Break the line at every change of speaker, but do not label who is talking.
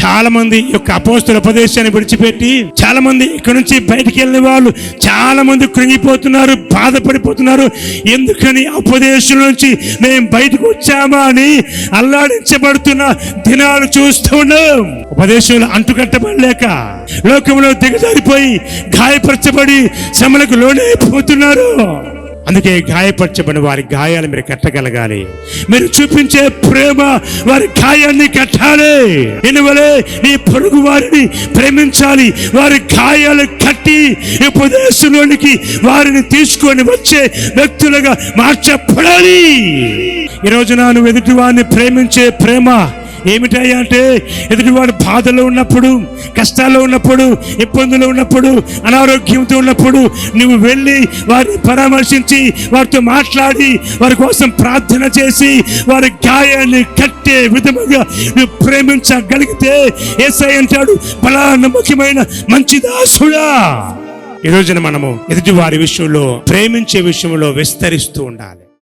చాలా మంది యొక్క అపోస్తుల ఉపదేశాన్ని విడిచిపెట్టి చాలా మంది ఇక్కడ నుంచి బయటికి వెళ్ళిన వాళ్ళు చాలా మంది కృంగిపోతున్నారు, బాధపడిపోతున్నారు. ఎందుకని ఉపదేశం నుంచి మేము బయటకు వచ్చామా అని అల్లాడించబడుతున్న దినాలు చూస్తూ ఉన్నాం. ఉపదేశంలో అంటుకట్టబడలేక లోకంలో దిగజారిపోయి గాయపరచబడి శ్రమలకు లోనైపోతున్నారు. అందుకే గాయపరచబడిన వారి గాయాలు మీరు కట్టగలగాలి. మీరు చూపించే ప్రేమ వారి గాయాన్ని కట్టాలి. ఇనువలే నీ పొరుగు వారిని ప్రేమించాలి. వారి గాయాలు కట్టి ఉపదేశంలోనికి వారిని తీసుకొని వచ్చే వ్యక్తులుగా మార్చబడాలి. ఈరోజు నువ్వు ఎదుటి వారిని ప్రేమించే ప్రేమ ఏమిటయ్యా అంటే, ఎదుటివాడు బాధలో ఉన్నప్పుడు, కష్టాల్లో ఉన్నప్పుడు, ఇబ్బందులు ఉన్నప్పుడు, అనారోగ్యంతో ఉన్నప్పుడు నువ్వు వెళ్ళి వారిని పరామర్శించి వారితో మాట్లాడి వారి కోసం ప్రార్థన చేసి వారి గాయాన్ని కట్టే విధముగా నువ్వు ప్రేమించగలిగితే యేసయ్య అంటాడు, బలా నమ్మకమైన మంచి దాసుడా. ఈ రోజున మనము ఎదుటి వారి విషయంలో, ప్రేమించే విషయంలో విస్తరిస్తూ ఉండాలి.